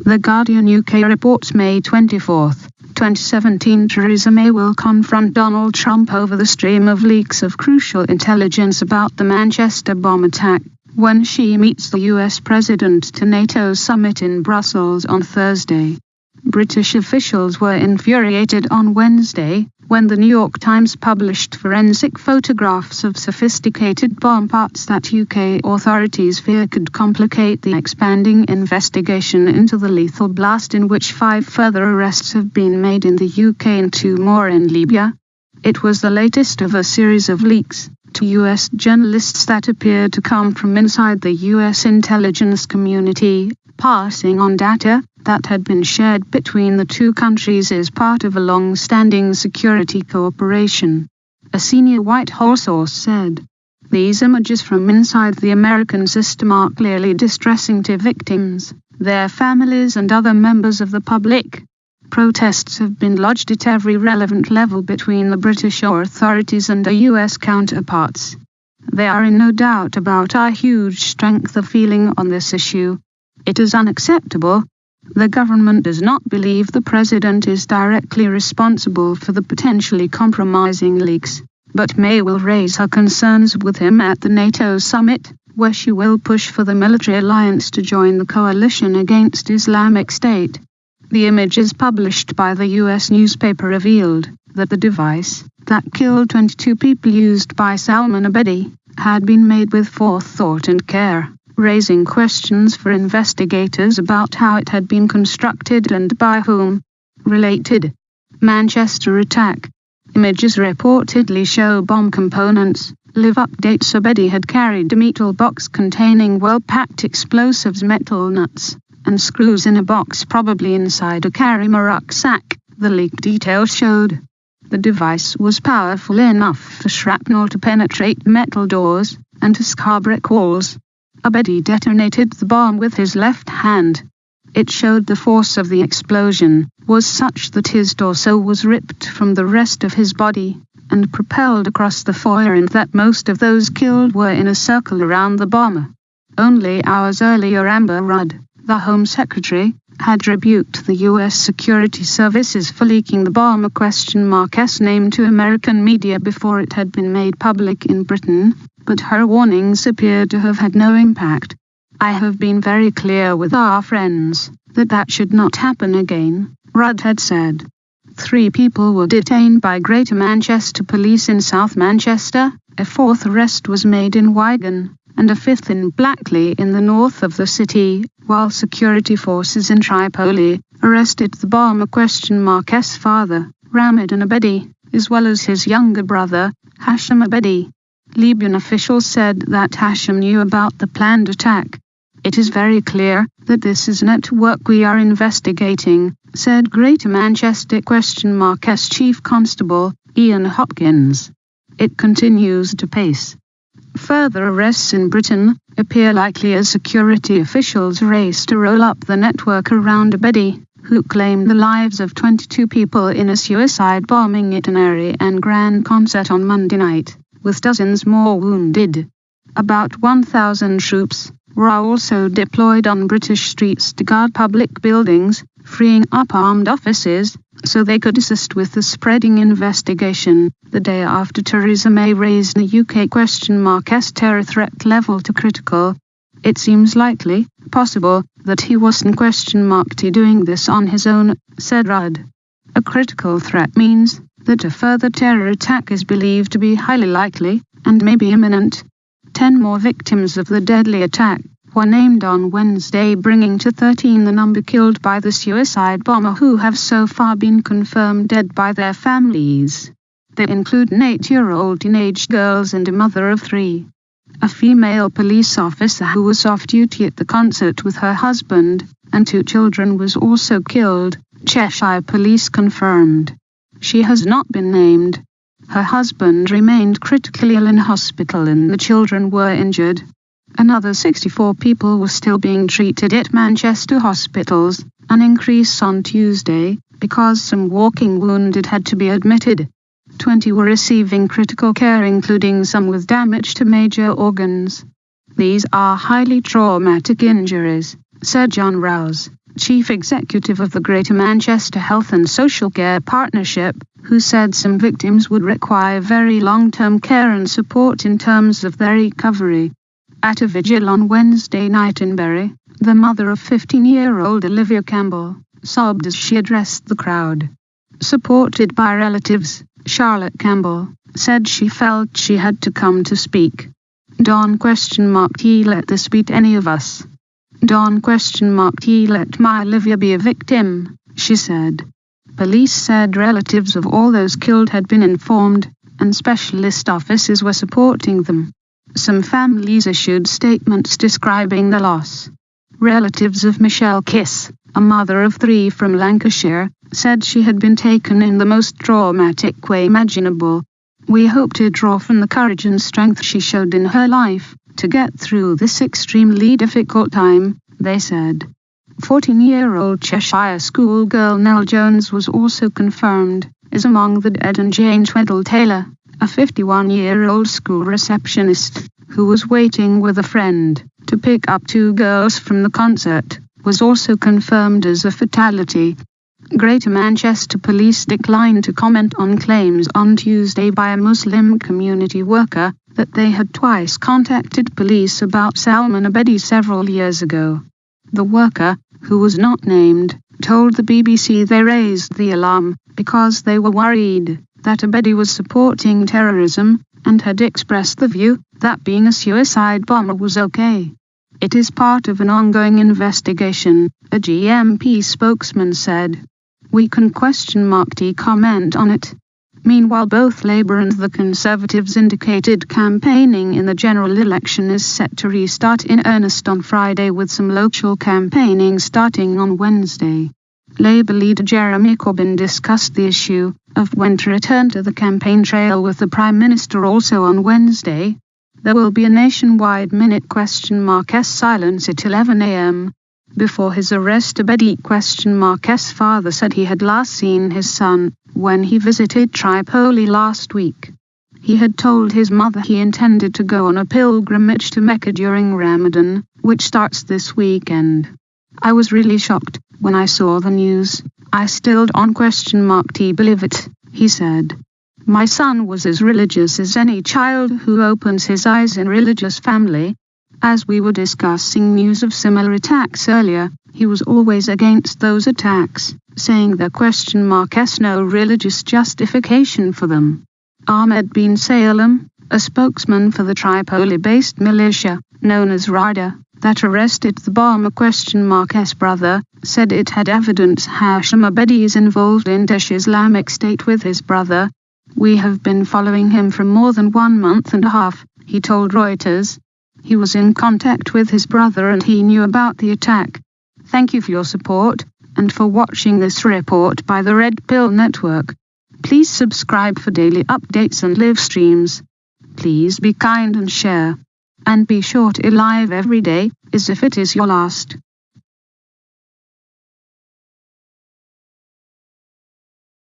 The Guardian UK reports May 24, 2017 Theresa May will confront Donald Trump over the stream of leaks of crucial intelligence about the Manchester bomb attack when she meets the US President to NATO summit in Brussels on Thursday. British officials were infuriated on Wednesday when the New York Times published forensic photographs of sophisticated bomb parts that UK authorities fear could complicate the expanding investigation into the lethal blast, in which 5 further arrests have been made in the UK and 2 more in Libya. It was the latest of a series of leaks to US journalists that appeared to come from inside the US intelligence community, passing on data that had been shared between the two countries as part of a long-standing security cooperation. A senior Whitehall source said, "These images from inside the American system are clearly distressing to victims, their families and other members of the public." Protests have been lodged at every relevant level between the British authorities and their US counterparts. They are in no doubt about our huge strength of feeling on this issue. It is unacceptable. The government does not believe the president is directly responsible for the potentially compromising leaks, but May will raise her concerns with him at the NATO summit, where she will push for the military alliance to join the coalition against Islamic State. The images published by the US newspaper revealed that the device that killed 22 people used by Salman Abedi had been made with forethought and care, raising questions for investigators about how it had been constructed and by whom. Related. Manchester attack. Images reportedly show bomb components. Live updates: Abedi had carried a metal box containing well-packed explosives, metal nuts, and screws in a box probably inside a carry-on rucksack, the leaked details showed. The device was powerful enough for shrapnel to penetrate metal doors and to scar brick walls. Abedi detonated the bomb with his left hand. It showed the force of the explosion was such that his torso was ripped from the rest of his body and propelled across the foyer, and that most of those killed were in a circle around the bomber. Only hours earlier, Amber Rudd, the Home Secretary, had rebuked the U.S. Security Services for leaking the bomb ?S name to American media before it had been made public in Britain, but her warnings appeared to have had no impact. "I have been very clear with our friends that should not happen again," Rudd had said. 3 people were detained by Greater Manchester Police in South Manchester, a 4th arrest was made in Wigan, and a 5th in Blackley in the north of the city, while security forces in Tripoli arrested the bomb ?S father, Ramadan Abedi, as well as his younger brother, Hashim Abedi. Libyan officials said that Hashim knew about the planned attack. "It is very clear that this is a network we are investigating," said Greater Manchester ?S Chief Constable Ian Hopkins. It continues to pace. Further arrests in Britain appear likely as security officials race to roll up the network around Abedi, who claimed the lives of 22 people in a suicide bombing at an Ariana Grande concert on Monday night, with dozens more wounded. About 1,000 troops were also deployed on British streets to guard public buildings, freeing up armed officers so they could assist with the spreading investigation, the day after Theresa May raised the UK ?S terror threat level to critical. "It seems likely, possible, that he wasn't doing this on his own," said Rudd. A critical threat means that a further terror attack is believed to be highly likely and may be imminent. 10 more victims of the deadly attack were named on Wednesday, bringing to 13 the number killed by the suicide bomber, who have so far been confirmed dead by their families. They include an 8-year-old teenage girl and a mother of 3. A female police officer who was off duty at the concert with her husband and 2 children was also killed, Cheshire Police confirmed. She has not been named. Her husband remained critically ill in hospital and the children were injured. Another 64 people were still being treated at Manchester hospitals, an increase on Tuesday, because some walking wounded had to be admitted. 20 were receiving critical care, including some with damage to major organs. "These are highly traumatic injuries," said John Rouse, chief executive of the Greater Manchester Health and Social Care Partnership, who said some victims would require very long-term care and support in terms of their recovery. At a vigil on Wednesday night in Bury, the mother of 15-year-old Olivia Campbell sobbed as she addressed the crowd. Supported by relatives, Charlotte Campbell said she felt she had to come to speak. Don't let this beat any of us. Don't let my Olivia be a victim, she said. Police said relatives of all those killed had been informed, and specialist officers were supporting them. Some families issued statements describing the loss. Relatives of Michelle Kiss, a mother of 3 from Lancashire, said she had been taken in the most traumatic way imaginable. We hope to draw from the courage and strength she showed in her life to get through this extremely difficult time, they said. 14-year-old Cheshire schoolgirl Nell Jones was also confirmed as among the dead, and Jane Tweddle-Taylor, a 51-year-old school receptionist who was waiting with a friend to pick up 2 girls from the concert, was also confirmed as a fatality. Greater Manchester Police declined to comment on claims on Tuesday by a Muslim community worker that they had twice contacted police about Salman Abedi several years ago. The worker, who was not named, told the BBC they raised the alarm because they were worried that Abedi was supporting terrorism and had expressed the view that being a suicide bomber was okay. It is part of an ongoing investigation, a GMP spokesman said. We can comment on it. Meanwhile, both Labour and the Conservatives indicated campaigning in the general election is set to restart in earnest on Friday, with some local campaigning starting on Wednesday. Labour leader Jeremy Corbyn discussed the issue of when to return to the campaign trail with the Prime Minister also on Wednesday. There will be a nationwide minute silence at 11 a.m. Before his arrest, Abedi father said he had last seen his son when he visited Tripoli last week. He had told his mother he intended to go on a pilgrimage to Mecca during Ramadan, which starts this weekend. I was really shocked when I saw the news. I still don't believe it, he said. My son was as religious as any child who opens his eyes in a religious family. As we were discussing news of similar attacks earlier, he was always against those attacks, saying there no religious justification for them. Ahmed bin Salem, a spokesman for the Tripoli-based militia, known as RADA, that arrested the bomber brother, said it had evidence Hashim Abedi is involved in Daesh Islamic State with his brother. We have been following him for more than 1 month and a half, he told Reuters. He was in contact with his brother and he knew about the attack. Thank you for your support, and for watching this report by the Red Pill Network. Please subscribe for daily updates and live streams. Please be kind and share. And be sure to live every day, as if it is your last.